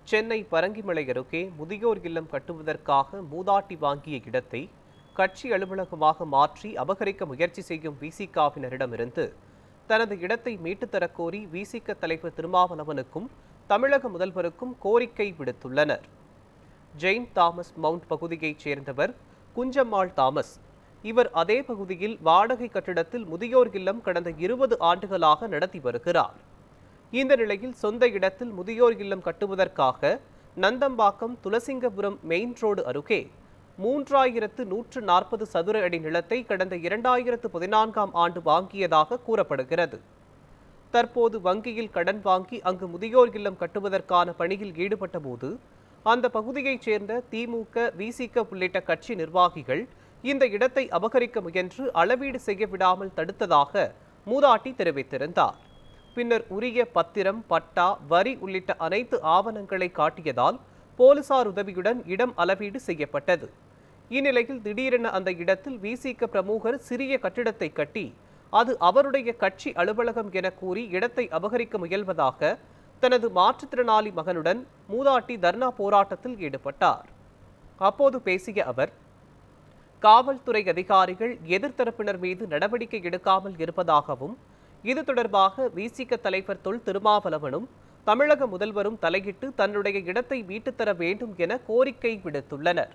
சென்னை பரங்கிமலை அருகே முதியோர் இல்லம் கட்டுவதற்காக மூதாட்டி வாங்கிய இடத்தை கட்சி அலுவலகமாக மாற்றி அபகரிக்க முயற்சி செய்யும் விசிகவினரிடமிருந்து தனது இடத்தை மீட்டுத் தரக்கோரி விசிக தலைவர் திருமாவளவனுக்கும் தமிழக முதல்வருக்கும் கோரிக்கை விடுத்துள்ளனர். ஜெயின் தாமஸ் மவுண்ட் பகுதியைச் சேர்ந்தவர் குஞ்சம்மாள் தாமஸ். இவர் அதே பகுதியில் வாடகை கட்டிடத்தில் முதியோர் இல்லம் கடந்த 20 ஆண்டுகளாக நடத்தி வருகிறார். இந்த நிலையில் சொந்த இடத்தில் முதியோர் இல்லம் கட்டுவதற்காக நந்தம்பாக்கம் துளசிங்கபுரம் மெயின் ரோடு அருகே 3140 சதுர அடி நிலத்தை கடந்த 2014ஆம் ஆண்டு வாங்கியதாக கூறப்படுகிறது. தற்போது வங்கியில் கடன் வாங்கி அங்கு முதியோர் இல்லம் கட்டுவதற்கான பணியில் ஈடுபட்ட போது அந்த பகுதியைச் சேர்ந்த திமுக, விசிக உள்ளிட்ட கட்சி நிர்வாகிகள் இந்த இடத்தை அபகரிக்க முயன்று அளவீடு செய்ய விடாமல் தடுத்ததாக மூதாட்டி தெரிவித்திருந்தார். பின்னர் உரிய பத்திரம், பட்டா, வரி உள்ளிட்ட அனைத்து ஆவணங்களை காட்டியதால் போலீசார் உதவியுடன் இடம் அளவீடு செய்யப்பட்டது. இந்நிலையில் திடீரென அந்த இடத்தில் விசிக பிரமுகர் சிறிய கட்டிடத்தை கட்டி அது அவருடைய கட்சி அலுவலகம் என கூறி இடத்தை அபகரிக்க முயல்வதாக தனது மாற்றுத்திறனாளி மகனுடன் மூதாட்டி தர்ணா போராட்டத்தில் ஈடுபட்டார். அப்போது பேசிய அவர், காவல்துறை அதிகாரிகள் எதிர்த்தரப்பினர் மீது நடவடிக்கை எடுக்காமல் இருப்பதாகவும், இது தொடர்பாக விசிக தலைவர் தொல் திருமாவளவனும் தமிழக முதல்வரும் தலையிட்டு தன்னுடைய இடத்தை மீட்டுத்தர வேண்டும் என கோரிக்கை விடுத்துள்ளனர்.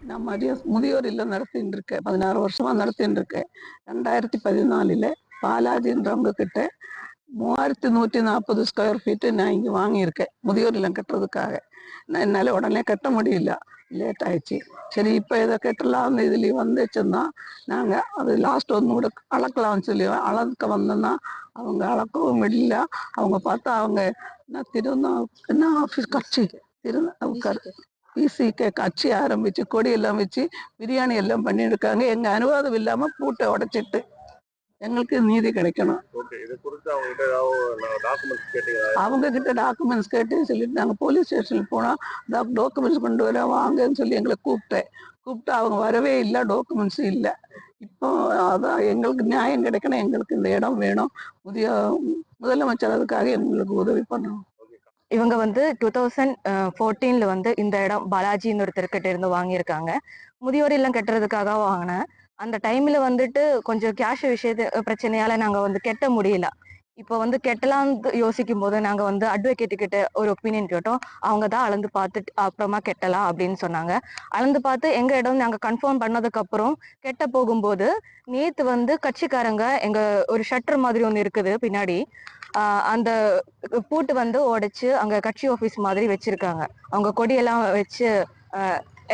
நான் முதியோர் இல்லம் நடத்தின்னு இருக்கேன். 16 வருஷமா நடத்தின்னு இருக்கேன். 2014 பாலாஜின்றவங்க கிட்ட 3140 ஸ்கொயர் ஃபீட்டு நான் இங்கே வாங்கியிருக்கேன் முதியோர் இல்லம் கட்டுறதுக்காக. என்னால் உடனே கட்ட முடியல, லேட் ஆயிடுச்சு. சரி, இப்போ இதை கட்டலாம் இதுலேயும் வந்துச்சுன்னா நாங்கள் அது லாஸ்ட் ஒன்று கூட அளக்கலாம்னு சொல்லி அளக்க வந்தோன்னா அவங்க அளக்கவும் முடியல. அவங்க பார்த்தா அவங்க என்ன ஆஃபீஸ் கட்சி விசிக கட்சி ஆரம்பிச்சு கொடியெல்லாம் வச்சு பிரியாணி எல்லாம் பண்ணியிருக்காங்க. எங்க அனுவாதம் இல்லாம பூட்டை உடைச்சிட்டு எங்களுக்கு நீதி கிடைக்கணும். அவங்க கிட்ட டாக்குமெண்ட்ஸ் கேட்டு சொல்லிட்டு நாங்கள் போலீஸ் ஸ்டேஷனுக்கு போனோம். டாக்குமெண்ட்ஸ் கொண்டு வர வாங்கன்னு சொல்லி எங்களை கூப்பிட்டு அவங்க வரவே இல்லை, டாக்குமெண்ட்ஸும் இல்லை. இப்போ அதான் எங்களுக்கு நியாயம் கிடைக்கணும், எங்களுக்கு இந்த இடம் வேணும். முதலமைச்சர் அதுக்காக எங்களுக்கு உதவி பண்ணணும். இவங்க 2014 இந்த இடம் பாலாஜின்னு ஒருத்தர்கிட்ட இருந்து வாங்கியிருக்காங்க. முதியோர் இல்லம் கட்டுறதுக்காக வாங்கினேன். அந்த டைம்ல கொஞ்சம் கேஷ் பிரச்சனையால நாங்க கெட்ட முடியல. இப்போ கெட்டலாம்னு யோசிக்கும் போது நாங்க அட்வொகேட் கிட்ட ஒரு ஒப்பீனியன் கேட்டோம். அவங்க தான் அளந்து பார்த்துட்டு அப்புறமா கெட்டலாம் அப்படின்னு சொன்னாங்க. அளந்து பார்த்து எங்க இடம் நாங்க கன்ஃபார்ம் பண்ணதுக்கு அப்புறம் கெட்ட போகும்போது நேத்து கட்சிக்காரங்க எங்க ஒரு ஷட்டர் மாதிரி ஒண்ணு இருக்குது பின்னாடி, அந்த பூட்டு உடைச்சு அங்க கட்சி ஆபீஸ் மாதிரி வச்சிருக்காங்க. அவங்க கொடியெல்லாம் வச்சு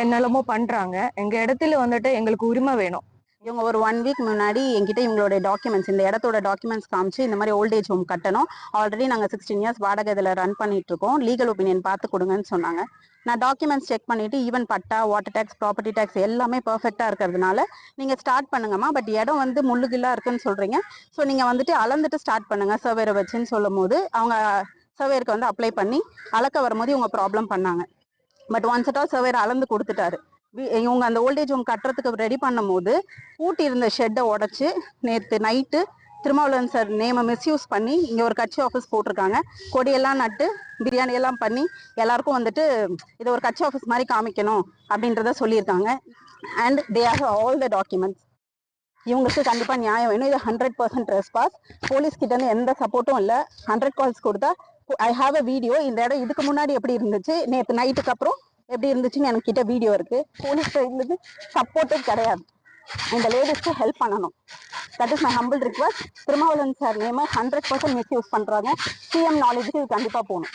என்னெல்லாமோ பண்றாங்க. எங்க இடத்துல எங்களுக்கு உரிமை வேணும். இவங்க ஒரு 1 வீக் முன்னாடி என்கிட்ட இவங்களோட டாக்குமெண்ட்ஸ், இந்த இடத்தோட டாக்குமெண்ட்ஸ் காமிச்சு இந்த மாதிரி ஓல்டேஜ் ஹோம் கட்டணும், ஆல்ரெடி நாங்கள் 16 இயர்ஸ் வாடகை இதில் ரன் பண்ணிட்டு இருக்கோம், லீகல் ஒப்பீனியன் பார்த்து கொடுங்கன்னு சொன்னாங்க. நான் டாக்குமெண்ட்ஸ் செக் பண்ணிட்டு ஈவன் பட்டா, வாட்டர் டேக்ஸ், ப்ராப்பர்ட்டி டேக்ஸ் எல்லாமே பர்ஃபெக்டாக இருக்கிறதுனால நீங்கள் ஸ்டார்ட் பண்ணுங்கம்மா, பட் இடம் முள்ளுகில்லாக இருக்குன்னு சொல்றீங்க, ஸோ நீங்கள் அளந்துட்டு ஸ்டார்ட் பண்ணுங்க சர்வேரை வச்சுன்னு சொல்லும் போது அவங்க சர்வேருக்கு அப்ளை பண்ணி அளக்க வரும்போது இவங்க ப்ராப்ளம் பண்ணாங்க. பட் ஒன்ஸ் அட் ஆல் சர்வேர் அளந்து கொடுத்துட்டாரு. இவங்க அந்த ஓல்டேஜ் ஹோம் கட்டுறதுக்கு ரெடி பண்ணும் போது பூட்டி இருந்த ஷெட்டை உடைச்சு நேற்று நைட்டு திருமாவளவன் சார் நேமை மிஸ்யூஸ் பண்ணி இங்கே ஒரு கட்சி ஆஃபீஸ் போட்டிருக்காங்க. கொடியெல்லாம் நட்டு பிரியாணி எல்லாம் பண்ணி எல்லாருக்கும் இதை ஒரு கட்சி ஆஃபீஸ் மாதிரி காமிக்கணும் அப்படின்றத சொல்லியிருக்காங்க. And they have all the documents. இவங்களுக்கு கண்டிப்பாக நியாயம் வேணும். இது 100% ரெஸ்பான்ஸ். போலீஸ் கிட்ட இருந்து எந்த சப்போர்ட்டும் இல்லை. 100 கால்ஸ் கொடுத்தா ஐ ஹாவ் அ வீடியோ. இந்த இடம் இதுக்கு முன்னாடி எப்படி இருந்துச்சு, நேற்று நைட்டுக்கு அப்புறம் எப்படி இருந்துச்சுன்னு எனக்கு கிட்ட வீடியோ இருக்கு. போலீஸ் இருந்தது சப்போர்ட்டும் கிடையாது. இந்த லேடிஸ்க்கு ஹெல்ப் பண்ணணும். That is my humble request. Thirumavalavan sir name 100% misuse பண்றாங்க. சிஎம் நாலேஜுக்கு இது கண்டிப்பா போகணும்.